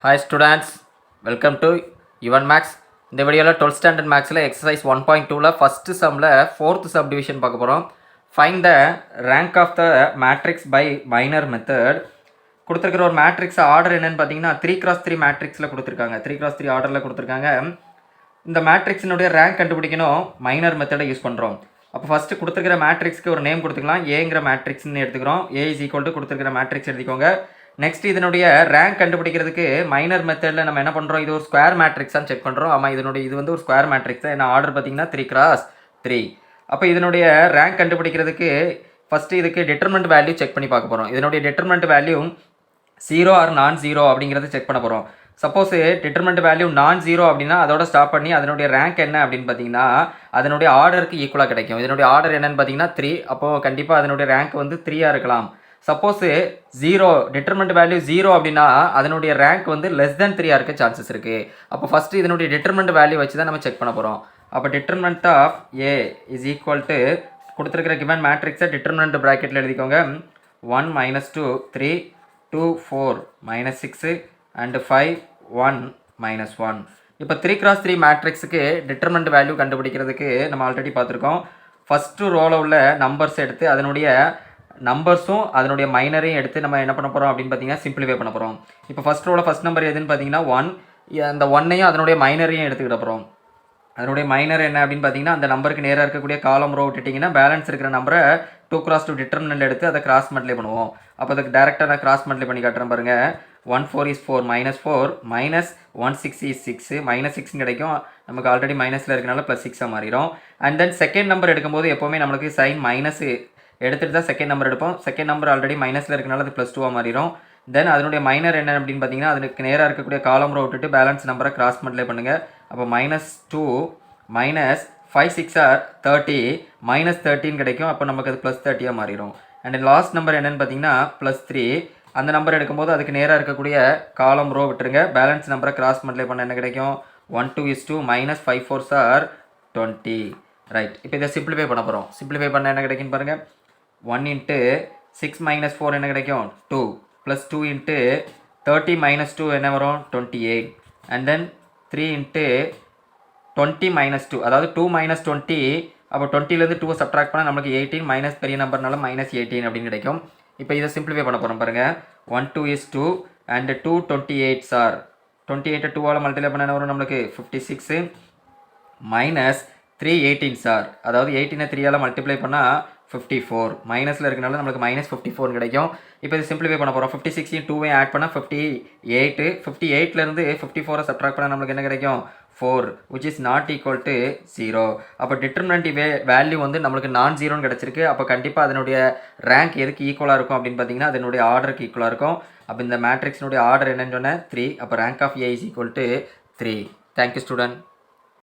Hi students, welcome to Even Max. இந்த வீடியோவில் 12th standard மேக்ஸில் எக்ஸசைஸ் 1.2ல ஃபஸ்ட்டு சம்மில் 4th சப்டிவிஷன் பார்க்க போகிறோம். Find the rank of the matrix by minor method. கொடுத்துருக்கிற ஒரு மேட்ரிக்ஸ் ஆர்டர் என்னென்னு பார்த்தீங்கன்னா 3x3 மேட்ரிக்ஸில் கொடுத்துருக்காங்க. 3x3 ஆர்டரில் கொடுத்துருக்காங்க. இந்த மேட்ரிக்ஸினுடைய ரேங்க் கண்டுபிடிக்கணும், மைனர் மெத்தடை யூஸ் பண்ணுறோம். அப்போ ஃபஸ்ட்டு கொடுத்துருக்கிற மேட்ரிக்ஸ்க்கு ஒரு நேம் கொடுத்துக்கலாம். ஏங்கிற மேட்ரிக்ஸ்ன்னு எடுத்துக்கிறோம். ஏ இஸ் ஈக்குவல் டு கொடுத்துருக்கிற மேட்ரிக்ஸ் எடுத்துக்கோங்க. நெக்ஸ்ட் இதனுடைய ரேங்க் கண்டுபிடிக்கிறதுக்கு மைனர் மெத்தடில் நம்ம என்ன பண்ணுறோம், இது ஒரு ஸ்கொயர் மேட்ரிக்ஸான்னு செக் பண்ணுறோம். ஆமாம், இது வந்து ஒரு ஸ்கொயர் மேட்ரிக்ஸ் தான். என்ன ஆர்டர் பார்த்தீங்கன்னா 3x3. அப்போ இதனுடைய ரேங்க் கண்டுபிடிக்கிறதுக்கு ஃபஸ்ட்டு இதுக்கு டிட்டர்மெண்ட் வேல்யூ செக் பண்ணி பார்க்க போகிறோம். இதனுடைய டிட்டர்மெண்ட் வேல்யூ 0 ஆர் நான் 0 அப்படிங்கிறத செக் பண்ண போகிறோம். சப்போஸ் டிட்டர்மெண்ட் வேல்யூ நான் 0 அப்படின்னா அதோட ஸ்டாப் பண்ணி அதனுடைய ரேங்க் என்ன அப்படின்னு பார்த்தீங்கன்னா அதனுடைய ஆர்டருக்கு ஈக்குவலாக கிடைக்கும். இதனுடைய ஆர்டர் என்னன்னு பார்த்தீங்கன்னா 3. அப்போது கண்டிப்பாக அதனுடைய ரேங்க் வந்து 3ஆக இருக்கலாம். சப்போஸ் 0 டிட்டர்மெண்ட் வேல்யூ 0 அப்படின்னா அதனுடைய ரேங்க் வந்து லெஸ் தென் 3ஆக இருக்க சான்சஸ் இருக்குது. அப்போ ஃபஸ்ட்டு இதனுடைய டிட்டர்மெண்ட் வேல்யூ வச்சு தான் நம்ம செக் பண்ண போகிறோம். அப்போ determinant of A is equal to கொடுத்துருக்கிற கிவன் மேட்ரிக்ஸை டிட்டர்மெண்ட் ப்ராக்கெட்டில் எழுதிக்கோங்க. 1 - 2 3 2 4 -6 அண்ட் 5 1 -1. இப்போ 3x3 மேட்ரிக்ஸுக்கு டிட்டர்மெண்ட் வேல்யூ கண்டுபிடிக்கிறதுக்கு நம்ம ஆல்ரெடி பார்த்துருக்கோம். ஃபஸ்ட்டு ரோவில் உள்ள நம்பர்ஸ் எடுத்து அதனுடைய நம்பர்ஸும் அதனுடைய மைனரையும் எடுத்து நம்ம என்ன பண்ண போகிறோம் அப்படின்னு பார்த்தீங்கன்னா சிம்பிளிஃபை பண்ண போகிறோம். இப்போ ஃபஸ்ட் ரோவில் ஃபஸ்ட் நம்பர் எதுன்னு பார்த்தீங்கன்னா 1. அந்த 1ஐயும் அதனுடைய மைனரையும் எடுத்துக்கிட்ட போகிறோம். அதனுடைய மைனர் என்ன அப்படின்னு பார்த்தீங்கன்னா அந்த நம்பருக்கு நேராக இருக்கக்கூடிய காலம் ரோ விட்டுட்டிங்கன்னா பேலன்ஸ் இருக்கிற நம்பரை 2x2 டிட்டர்மினன்ட் எடுத்து அதை கிராஸ் மல்டிப்ளை பண்ணுவோம். அப்போ அதுக்கு டேரெக்டாக நான் கிராஸ் மல்டிப்ளை பண்ணி காட்டுறேன் பாருங்கள். 1 4 is 4 -4 -1 6 is 6 -6 கிடைக்கும். நமக்கு ஆல்ரெடி மைனஸில் இருக்கனால +6 மாறிடும். அண்ட் தென் செகண்ட் நம்பர் எடுக்கும்போது எப்போவுமே நம்மளுக்கு சைன் மைனஸ் எடுத்துகிட்டு தான் செகண்ட் நம்பர் எடுப்போம். செகண்ட் நம்பர் ஆல்ரெடி மைனஸில் இருக்கனால அது +2 மாறிடும். தென் அதனுடைய மைனர் என்ன அப்படின்னு பார்த்தீங்கன்னா அதுக்கு நேராக இருக்கக்கூடிய காலம் ரோ விட்டுட்டு பேலன்ஸ் நம்பரை கிராஸ் மல்டிப்ளை பண்ணுங்கள். அப்போ -2 -5 6 are 30 -13 கிடைக்கும். அப்போ நமக்கு அது +30 மாறிடும். அண்ட் லாஸ்ட் நம்பர் என்னென்னு பார்த்தீங்கன்னா +3. அந்த நம்பர் எடுக்கும்போது அதுக்கு நேராக இருக்கக்கூடிய காலம் ரோ விட்டுருங்க. பேலன்ஸ் நம்பரை கிராஸ் மல்டிப்ளை பண்ண என்ன கிடைக்கும், 1 2 is 2 -5 4 are 20. ரைட். இப்போ இதை சிம்பிளிஃபை பண்ண போகிறோம். சிம்பிளிஃபை பண்ண என்ன கிடைக்குன்னு பாருங்கள். 1 × 6 - 4 என்ன கிடைக்கும், 2 +2 × 30 - 2 என்ன வரும், 28. அண்ட் தென் 3 × 20 - 2 அதாவது 2 - 20. அப்போ 20லேருந்து 2 சப்ட்ராக்ட் பண்ணால் நம்மளுக்கு 18 மைனஸ் பெரிய நம்பர்னால -18 அப்படின்னு கிடைக்கும். இப்போ இதை சிம்பிளிஃபை பண்ண போகிறோம் பாருங்கள். 1 2 is 2 அண்ட் 2 28s are 28 2ஆல் மல்டிப்ளை பண்ண என்ன வரும் நம்மளுக்கு 56 -3 18s are அதாவது 18 3ஆல் மல்டிப்ளை பண்ணால் 54 மைனஸில் இருக்கனால நம்மளுக்கு -54 கிடைக்கும். இப்போ இது சிம்பிளிஃபை பண்ண போகிறோம். 56 2ஐயும் ஆட் பண்ணால் 58. 58லேருந்து 54 சப்ட்ராக்ட் பண்ணால் நம்மளுக்கு என்ன கிடைக்கும், 4 which is not equal to 0. அப்போ டிட்டர்மினன்ட் வேல்யூ வந்து நம்மளுக்கு நான் 0ன்னு கிடச்சிருக்கு. அப்போ கண்டிப்பாக அதனுடைய ரேங்க் எதுக்கு ஈக்குவலாக இருக்கும் அப்படின்னு பார்த்தீங்கன்னா அதனுடைய ஆர்டருக்கு ஈக்குவலாக இருக்கும். அப்போ இந்த மேட்ரிக்ஸினுடைய ஆர்டர் என்னன்னு சொன்னால் 3. அப்போ rank of A is equal to 3. Thank you student.